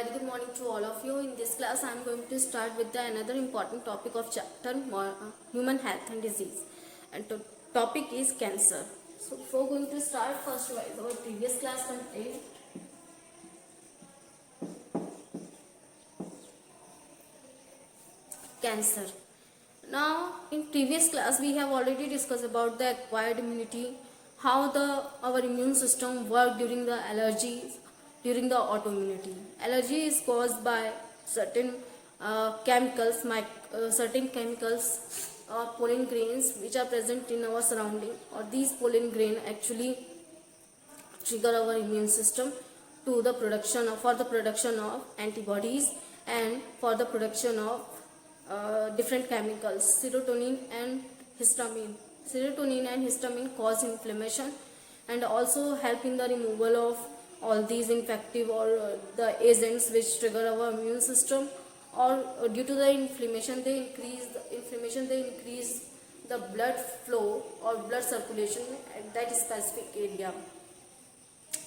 very good morning to all of you. In this class, I am going to start with another important topic of chapter human health and disease, and the topic is cancer. So, before going to start, first revise our previous class content. Cancer. Now, in previous class, we have already discussed about the acquired immunity, how our immune system work during the allergies, during the autoimmunity. Allergy is caused by certain certain chemicals or pollen grains which are present in our surrounding, or these pollen grain actually trigger our immune system to the production of, for the production of antibodies and for the production of different chemicals, serotonin and histamine. Serotonin and histamine cause inflammation and also help in the removal of all these infective or the agents which trigger our immune system, or due to the inflammation they increase the blood flow or blood circulation at that specific area.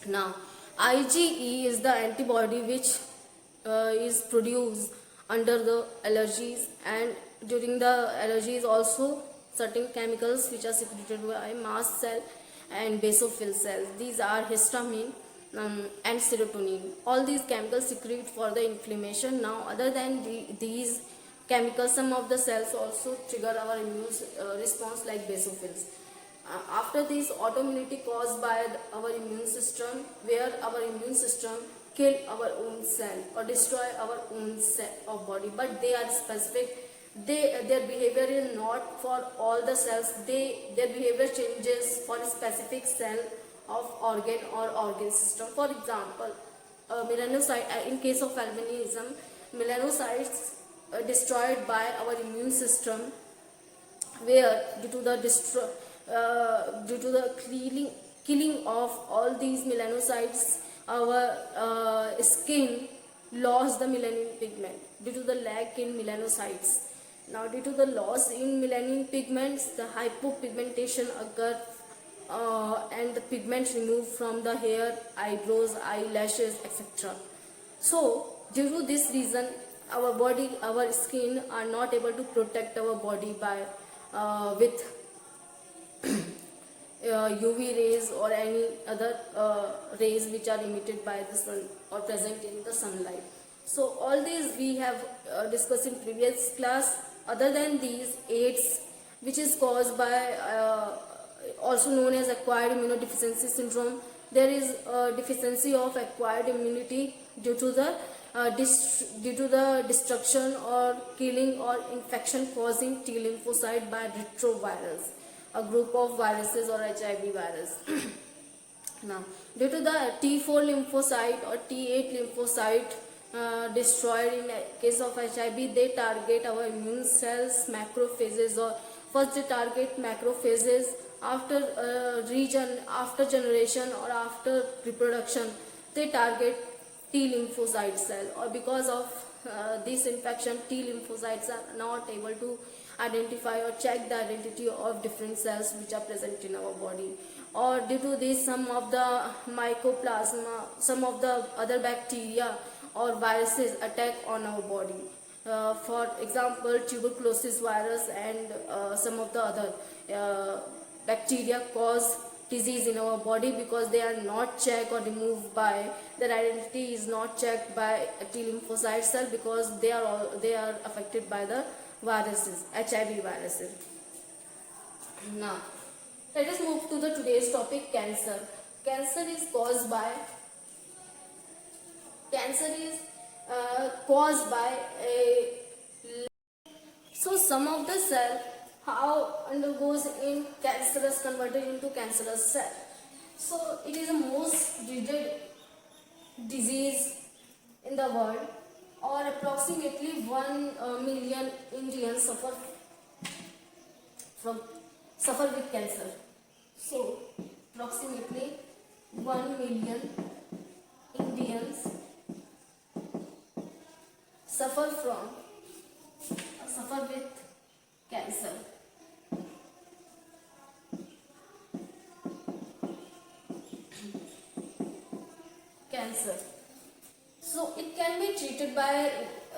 Now, IgE is the antibody which is produced under the allergies, and during the allergies also certain chemicals which are secreted by mast cell and basophil cells. These are histamine and serotonin. All these chemicals secrete for the inflammation. Now, other than these chemicals, some of the cells also trigger our immune response like basophils. After this, autoimmunity caused by our immune system, where our immune system kill our own cell or destroy our own cell of body, but they are specific. Their behavior is not for all the cells. Their behavior changes for a specific cell of organ or organ system. For example, melanocyte. In case of albinism, melanocytes destroyed by our immune system, where due to the killing of all these melanocytes, our skin lost the melanin pigment due to the lack in melanocytes. Now, due to the loss in melanin pigments, the hypopigmentation occur and the pigments removed from the hair, eyebrows, eyelashes, etc. So, due to this reason, our skin are not able to protect our body by with UV rays or any other rays which are emitted by the sun or present in the sunlight. So all these we have discussed in previous class. Other than these, AIDS, which is caused by also known as acquired immunodeficiency syndrome. There is a deficiency of acquired immunity due to the destruction or killing or infection causing T lymphocyte by retrovirus, a group of viruses or HIV virus. Now, due to the T4 lymphocyte or T8 lymphocyte destroyed in case of HIV, they target our immune cells, macrophages, or first they target macrophages. After generation or after reproduction, they target T lymphocyte cell, or because of this infection, T lymphocytes are not able to identify or check the identity of different cells which are present in our body, or due to this some of the mycoplasma, some of the other bacteria or viruses attack on our body. For example, tuberculosis virus and some of the other bacteria cause disease in our body because they are not checked or removed by, their identity is not checked by T lymphocyte cell, because they are affected by the viruses, HIV viruses. Now, let us move to the today's topic, cancer. Cancer is caused by a, so some of the cell how undergoes in cancerous converted into cancerous cell. So it is the most dreaded disease in the world, or approximately 1 million Indians suffer with cancer. So approximately 1 million Indians suffer with cancer. Cancer. So it can be treated by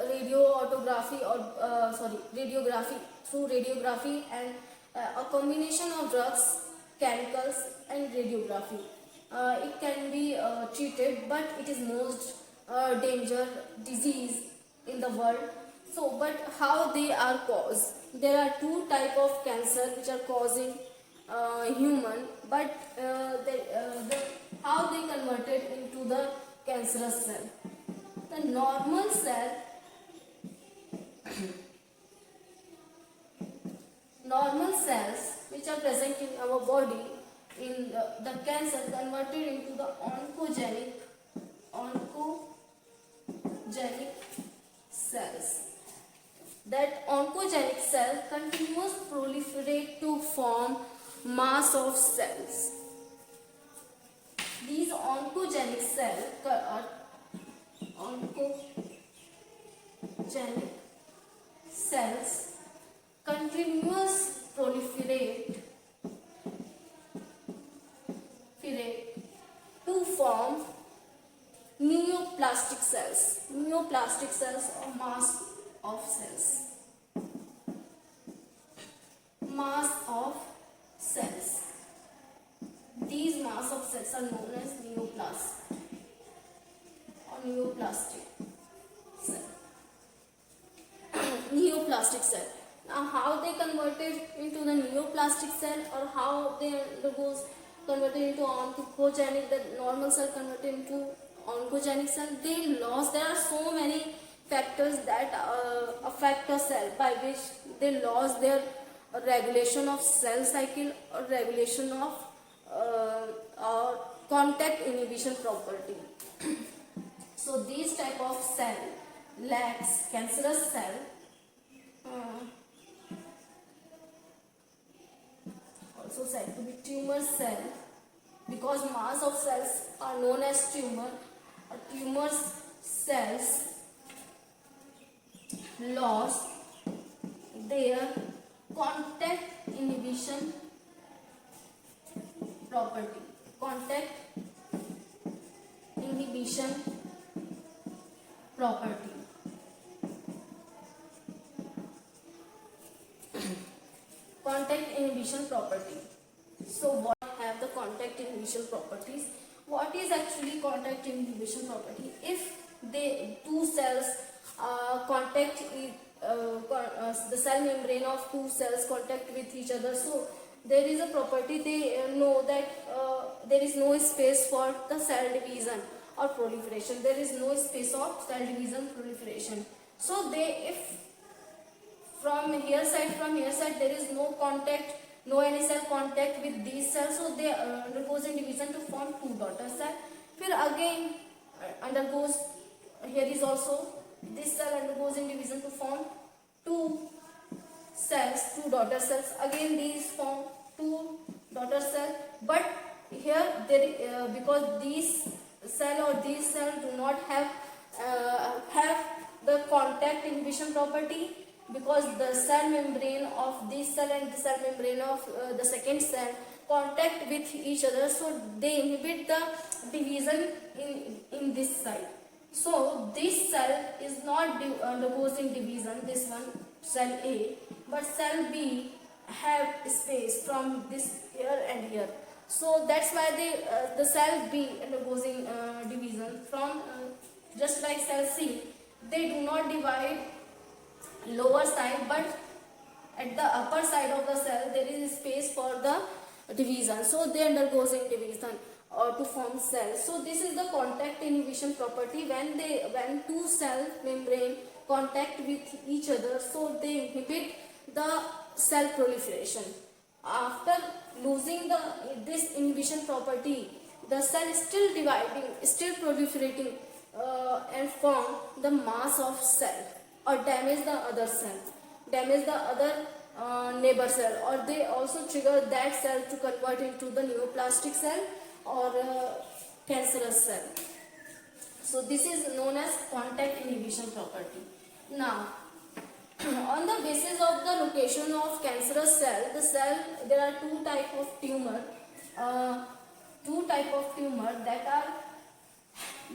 radiography or radiography, through radiography and a combination of drugs, chemicals and radiography. It can be treated, but it is most danger disease in the world. So, but how they are caused? There are two type of cancer which are causing human, but how they converted into the cancerous cell. The normal cells which are present in our body in the cancer converted into the oncogenic cells. That oncogenic cell continues proliferate to form mass of cells. These oncogenic cells continuous proliferate to form neoplastic cells. Neoplastic cells or mass of cells. Mass of cells. These mass of cells are known as neoplasm or neoplastic cell. Neoplastic cell. Now, how they converted into the neoplastic cell, or how they undergoes converted into oncogenic, the normal cell converted into oncogenic cell? They lost. There are so many factors that affect a cell by which they lost their regulation of cell cycle or regulation of or contact inhibition property. So these type of cell lacks cancerous cell also said to be tumor cell, because mass of cells are known as tumor. Tumor cells lost their contact inhibition property. Contact inhibition property. Contact inhibition property. So what have the contact inhibition properties? What is actually contact inhibition property? If they two cells contact the cell membrane of two cells contact with each other, so there is a property they know that there is no space for the cell division or proliferation. There is no space of cell division proliferation. So they, if from here side there is no contact, no any cell contact with these cells, so they undergoes in division to form two daughter cell. Then again undergoes, here is also this cell undergoes in division to form two cells, two daughter cells. Again these form two daughter cell, but here there because these cell or these cell do not have the contact inhibition property, because the cell membrane of this cell and the cell membrane of the second cell contact with each other, so they inhibit the division in this side. So this cell is not undergoes in division, this one cell A, but cell B have space from this here and here. So that's why the cell B undergoes in division from just like cell C. They do not divide lower side, but at the upper side of the cell there is space for the division, so they undergoes in division or to form cells. So this is the contact inhibition property. When two cell membrane contact with each other, so they inhibit the cell proliferation. After losing this inhibition property, the cell is still dividing, still proliferating and form the mass of cell, or damage the other cell, damage the other neighbor cell, or they also trigger that cell to convert into the neoplastic cell or cancerous cell. So this is known as contact inhibition property. Now, on the basis of the location of cancerous cell, there are two type of tumor that are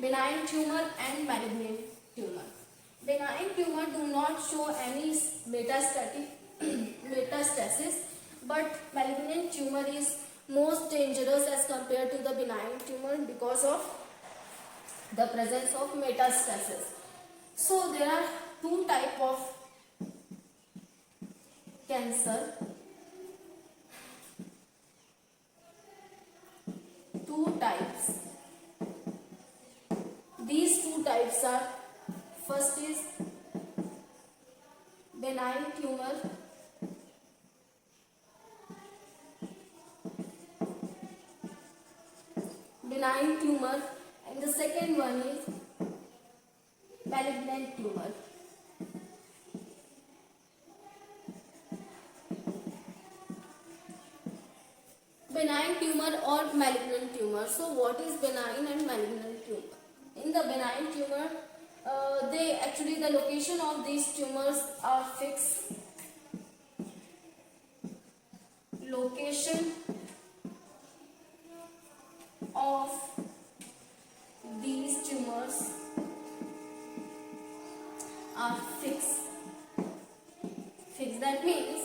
benign tumor and malignant tumor. Benign tumor do not show any metastasis, but malignant tumor is most dangerous as compared to the benign tumor because of the presence of metastasis. So there are two types of cancer. Two types. These two types are, first is benign tumor, and the second one is malignant tumor. Benign tumor or malignant tumor. So what is benign and malignant tumor? In the benign tumor, the location of these tumors are fixed. Location of these tumors are fixed. That means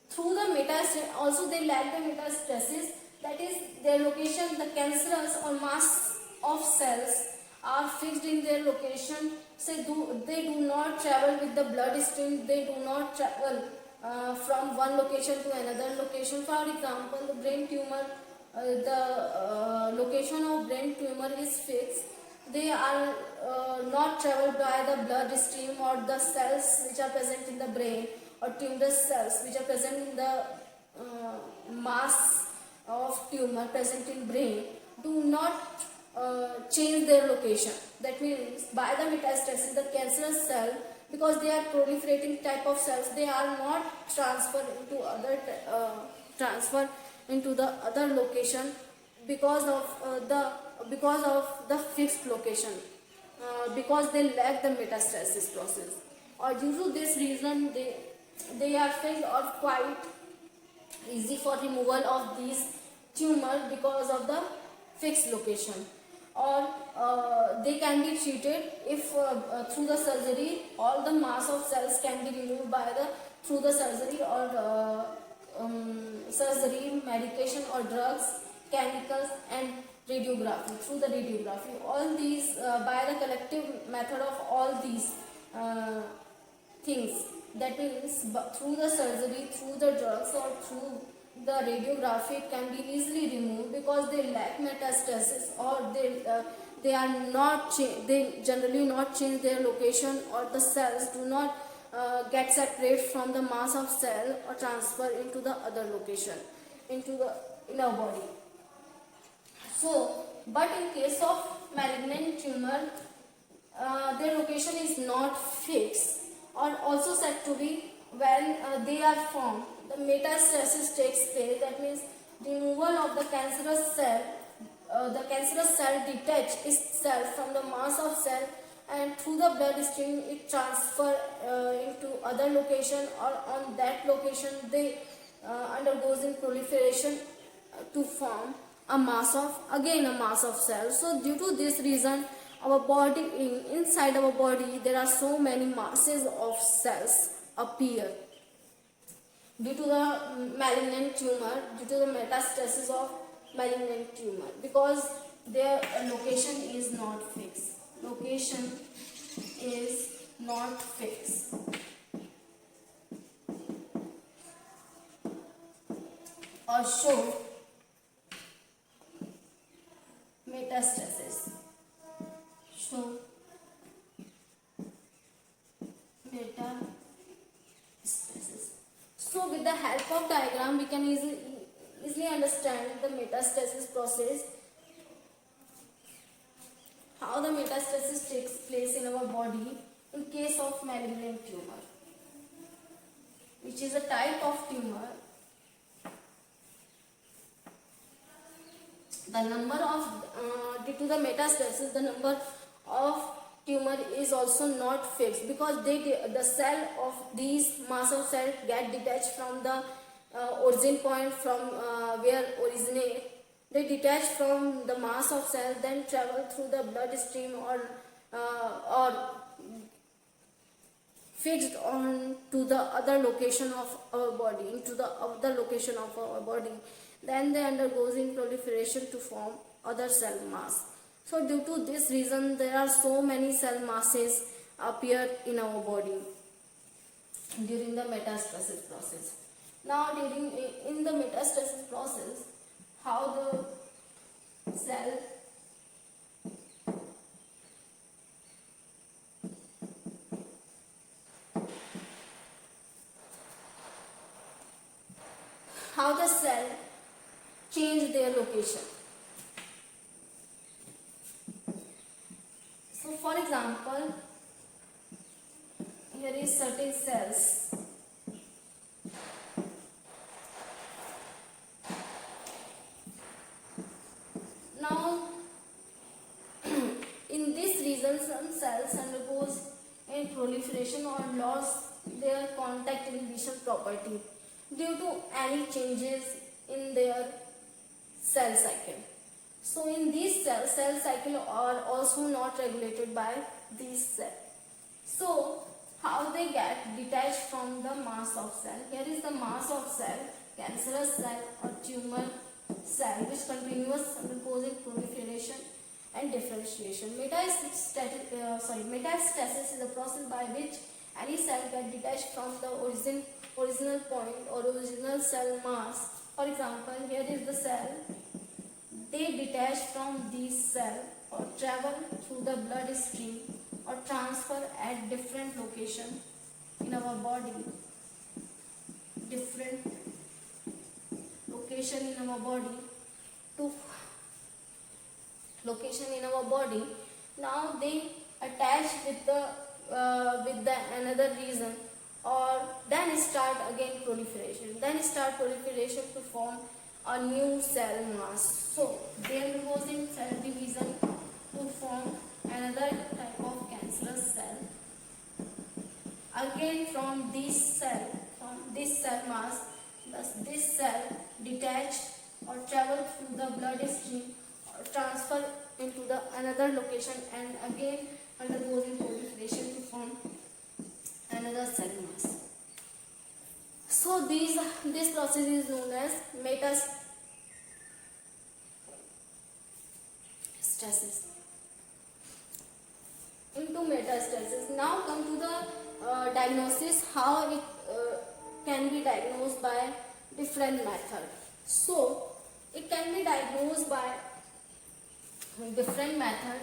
through the metastasis, also they lack the metastasis, that is their location, the cancerous or mass of cells are fixed in their location. They do not travel with the blood stream, they do not travel from one location to another location. For example, the brain tumor, the location of brain tumor is fixed. They are not traveled by the blood stream, or the cells which are present in the brain, or tumorous cells which are present in the mass of tumor present in brain do not change their location. That means by the metastasis, the cancerous cell, because they are proliferating type of cells, they are not transferred into the other location because of the fixed location, because they lack the metastasis process, or due to this reason they are fixed or quite easy for removal of these tumor because of the fixed location. Or they can be treated if through the surgery, all the mass of cells can be removed through the surgery, or surgery, medication or drugs, chemicals and radiography, through the radiography. All these by the collective method of all these things, that means through the surgery, through the drugs or through the radiography, it can be easily removed because they lack metastasis, or they generally not change their location, or the cells do not get separate from the mass of cell or transfer into the other location, into the inner body. So, but in case of malignant tumor, their location is not fixed, or also said to be when they are formed, the metastasis takes place. That means removal of the cancerous cell. The cancerous cell detach itself from the mass of cell, and through the blood stream it transfer into other location, or on that location they undergoes in proliferation to form a mass of cells. So due to this reason, our body, inside our body there are so many masses of cells appear due to the malignant tumor, due to the metastasis of malignant tumor, because their location is not fixed. Location is not fixed. Or show metastasis. Show metastasis. So with the help of diagram, we can easily understand the metastasis process, how the metastasis takes place in our body in case of malignant tumor, which is a type of tumor. The number of, due to the metastasis, the number of tumor is also not fixed, because the cell of these mass of cells get detached from the origin point, from where originate, They detach from the mass of cell, then travel through the bloodstream or fixed on to the other location of our body, into the other location of our body. Then they undergoes in proliferation to form other cell mass. So due to this reason, there are so many cell masses appear in our body during the metastasis process. Now during in the metastasis process, how the cell change their location. So for example, here is certain cells. Now in this region, some cells undergoes in proliferation or loss their contact inhibition property due to any changes in their cell cycle. So in these cells, cell cycle are also not regulated by these cells. So how they get detached from the mass of cell? Here is the mass of cell, cancerous cell or tumor cell, which continuous undergoing proliferation and differentiation. Metastasis is the process by which any cell get detached from the original point or original cell mass. For example, here is the cell. They detach from these cells or travel through the blood stream or transfer at different location in our body. Different location in our body to location in our body. Now they attach with the another region, or then start again proliferation. Then start proliferation to form a new cell mass. So they undergoes in cell division to form another type of cancerous cell. Again from this cell mass, thus this cell detach or travel through the blood stream or transfer into the another location and again undergoes in proliferation to form another cell mass. So this process is known as metastasis. Into metastasis. Now come to the diagnosis, how it can be diagnosed by different method. So it can be diagnosed by different method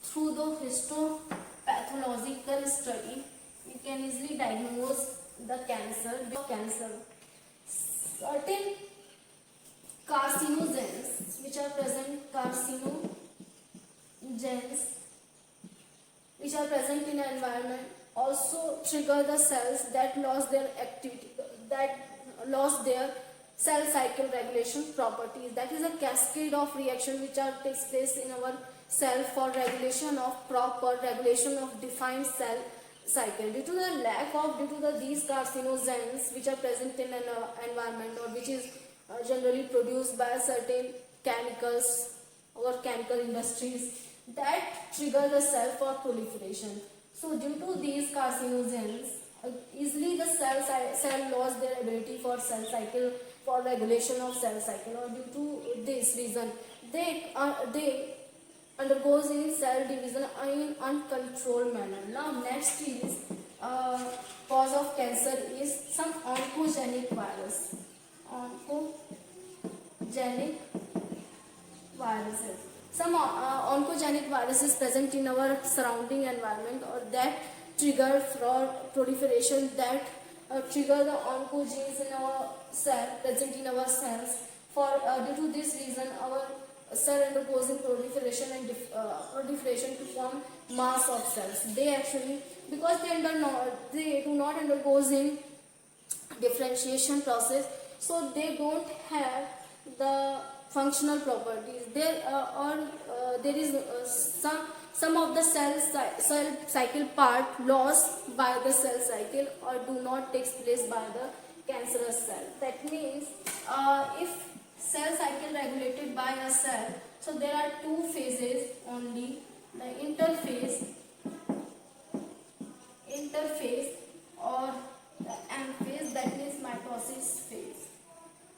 through the histopathological study. You can easily diagnose the cancer. Certain carcinogens which are present, which are present in an environment also trigger the cells that lost their activity, that lost their cell cycle regulation properties. That is a cascade of reaction which takes place in our cell for regulation of proper regulation of defined cell cycle. Due to these carcinogens which are present in an environment, or which is generally produced by certain chemicals or chemical industries, that trigger the cell for proliferation. So due to these carcinogens, easily the cell lost their ability for cell cycle, for regulation of cell cycle, or due to this reason they undergoes in cell division in uncontrolled manner. Now next is cause of cancer is some oncogenic virus. Oncogenic viruses. Some oncogenic viruses present in our surrounding environment, or that trigger for proliferation, that trigger the oncogenes in our cell, present in our cells. For due to this reason, our cell undergoes in proliferation and proliferation to form mass of cells. They actually, because they do not undergoes in differentiation process, so they don't have the functional properties. There is some of the cell cycle part lost by the cell cycle or do not takes place by the cancerous cell. That means if cell cycle regulated by a cell. So there are two phases only. The interphase or the M phase, that means mitosis phase.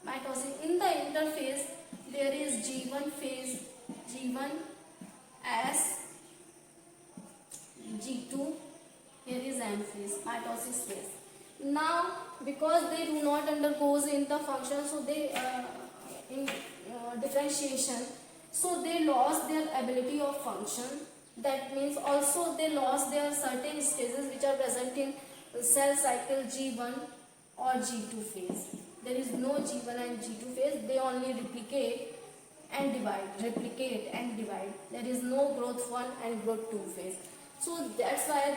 Mitosis. In the interphase there is G1 phase, G1 S, G2, here is M phase, mitosis phase. Now because they do not undergoes in the function, so they in differentiation, so they lost their ability of function. That means also they lost their certain stages which are present in cell cycle G1 or G2 phase. There is no G1 and G2 phase, they only replicate and divide. There is no growth 1 and growth 2 phase. So that's why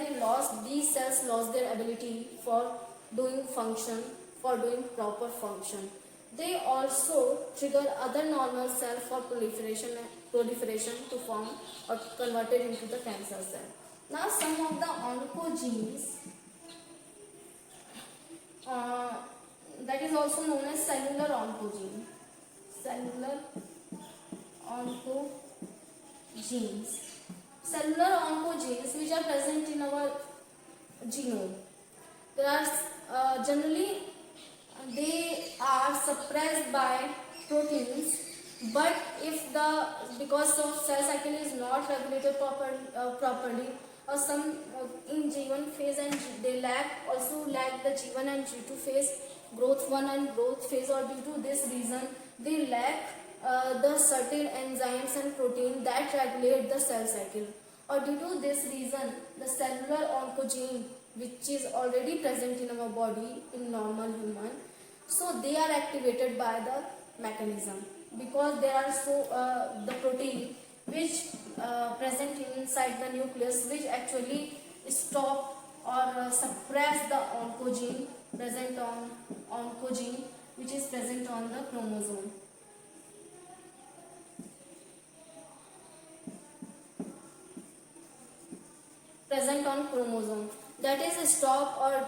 these cells lost their ability for doing function, for doing proper function. They also trigger other normal cells for proliferation to form or converted into the cancer cell. Now some of the oncogenes, that is also known as cellular oncogene. Cellular oncogenes. Cellular oncogenes which are present in our genome. There are generally they are suppressed by proteins, but if because of cell cycle is not regulated properly, or some in G1 phase and they also lack the G1 and G2 phase, growth 1 and growth phase, or due to this reason they lack the certain enzymes and protein that regulate the cell cycle, or due to this reason the cellular oncogene which is already present in our body in normal human, so they are activated by the mechanism, because there are the protein which present inside the nucleus which actually stop or suppress the oncogene which is present on the chromosome. That is stop or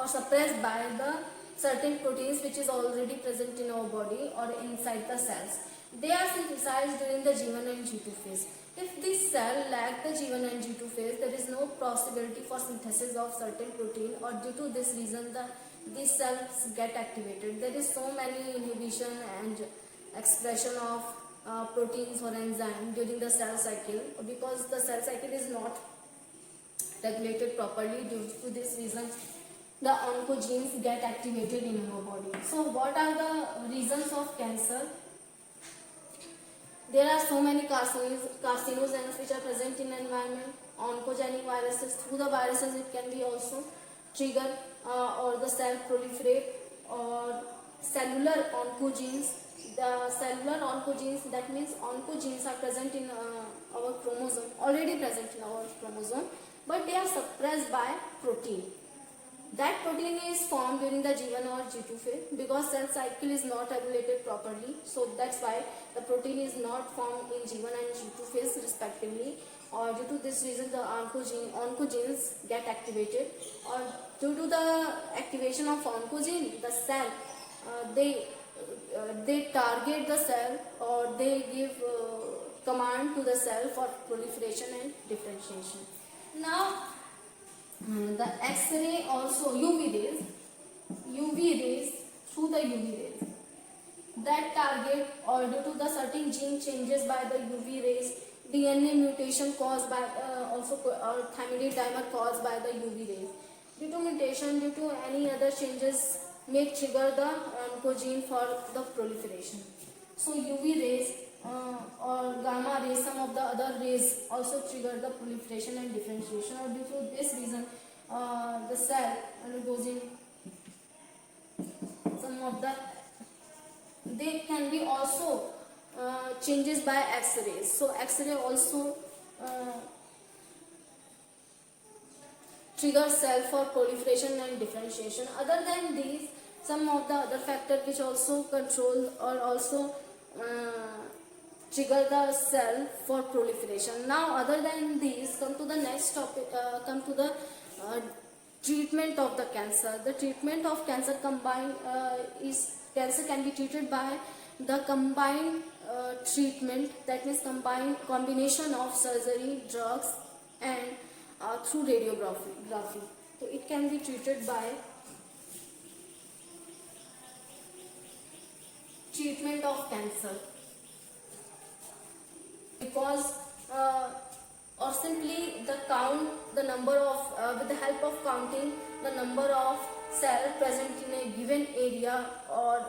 suppressed by the certain proteins which is already present in our body or inside the cells. They are synthesized during the G1 and G2 phase. If this cell lack the G1 and G2 phase, there is no possibility for synthesis of certain protein, or due to this reason these cells get activated. There is so many inhibition and expression of proteins or enzyme during the cell cycle, because the cell cycle is not regulated properly. Due to this reason the oncogenes get activated in our body. So what are the reasons of cancer? There are so many carcinogens which are present in the environment. Oncogenic viruses, through the viruses it can be also trigger or the cell proliferate, or cellular oncogenes. The cellular oncogenes, that means oncogenes are present in our chromosome, already present in our chromosome, but they are suppressed by protein. That protein is formed during the G1 or G2 phase, because cell cycle is not regulated properly. So that's why the protein is not formed in G1 and G2 phase respectively, or due to this reason the oncogenes get activated, or due to the activation of oncogene, the cell they target the cell, or they give command to the cell for proliferation and differentiation. Now the X-ray, also UV rays, through the UV rays that target, or due to the certain gene changes by the UV rays, DNA mutation caused by or thymidine dimer caused by the UV rays. Due to mutation, due to any other changes may trigger the oncogene for the proliferation. So UV rays or gamma rays, some of the other rays also trigger the proliferation and differentiation, or due to this reason the cell undergoes in some of the, they can be also changes by X-rays. So X-ray also trigger cell for proliferation and differentiation. Other than these, some of the other factors which also control or also trigger the cell for proliferation. Now other than these, come to the next topic, come to the treatment of the cancer. The treatment of cancer combined cancer can be treated by the combined treatment, that means combination of surgery, drugs, and through radiography. So it can be treated by treatment of cancer, because or simply the number of with the help of counting the number of cells present in a given area, or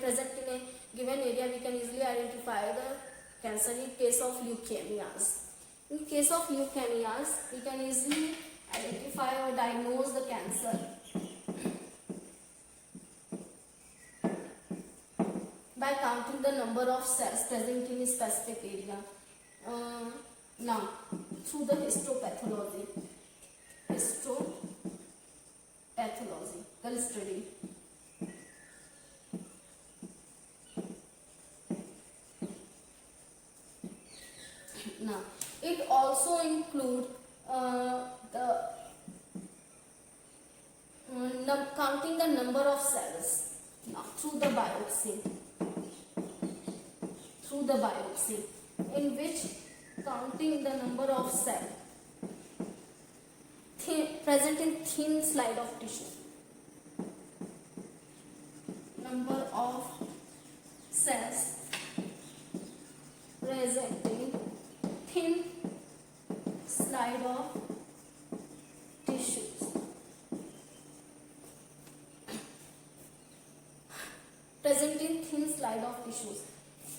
present in a given area, we can easily identify the cancer. In case of leukemias, we can easily identify or diagnose the cancer by counting the number of cells present in a specific area. Now, through the histopathological study. Now, it also include counting the number of cells. Now, through the biopsy, in which counting the number of cells present in thin slide of tissue. Number of cells present in thin slide of tissues. Present in thin slide of tissues.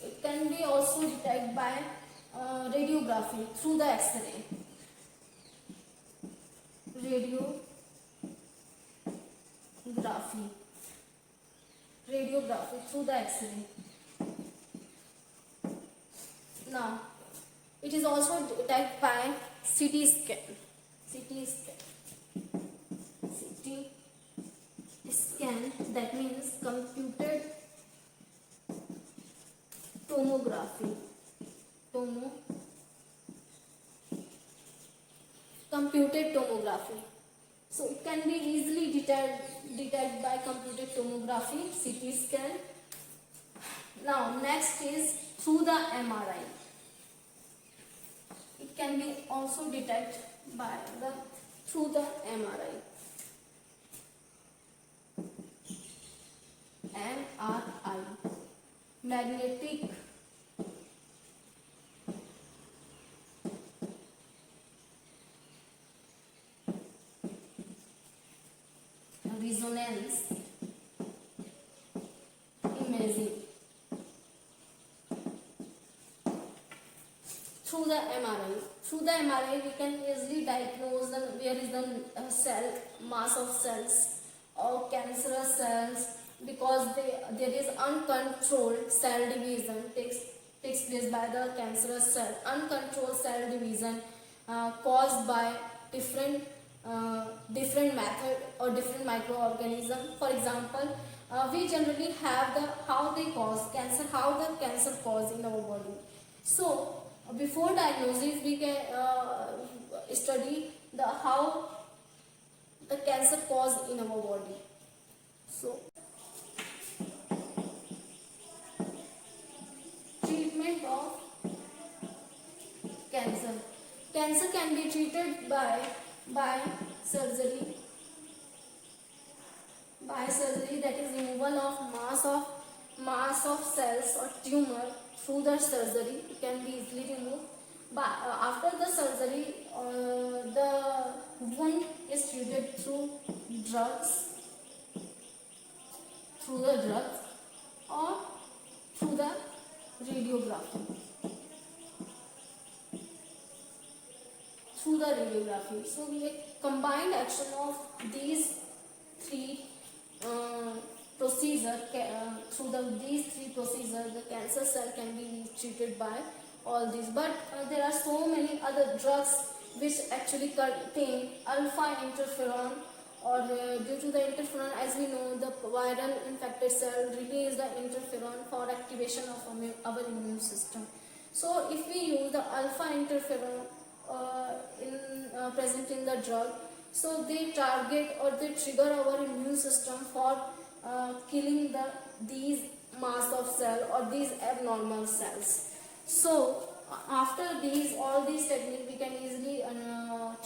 It can be also detected by radiography through the X-ray. Radiography through the X-ray. Now, it is also detected by CT scan. CT scan, that means computed tomography. Computed tomography. So it can be easily detected by computed tomography, CT scan. Now next is through the MRI. It can be also detected by through the MRI. Magnetic resonance imaging. Through the MRI, we can easily diagnose where is the mass of cells or cancerous cells, because there is uncontrolled cell division takes place by the cancerous cell. Uncontrolled cell division caused by different method or different microorganism. For example, we generally have how the cancer cause in our body. So before diagnosis, we can study how the cancer cause in our body. So treatment of cancer. Cancer can be treated by surgery. That is removal of mass of cells or tumor through the surgery. It can be easily removed. But after the surgery, the wound is treated through drugs, or through the radiography. So we combined action of these three procedures. Through these three procedures, the cancer cell can be treated by all these. But there are so many other drugs which actually contain alpha interferon, or due to the interferon, as we know, the viral infected cell release the interferon for activation of our immune system. So if we use the alpha interferon present in the drug, So they target or they trigger our immune system for killing these mass of cell or these abnormal cells. So after all these techniques, we can easily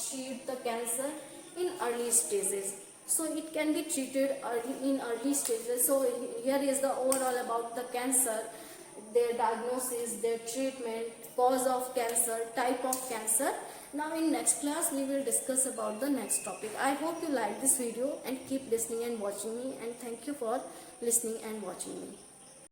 treat the cancer in early stages. So it can be treated in early stages. So here is the overall about the cancer, their diagnosis, their treatment, cause of cancer, type of cancer. Now in next class we will discuss about the next topic. I hope you like this video and keep listening and watching me, and thank you for listening and watching me.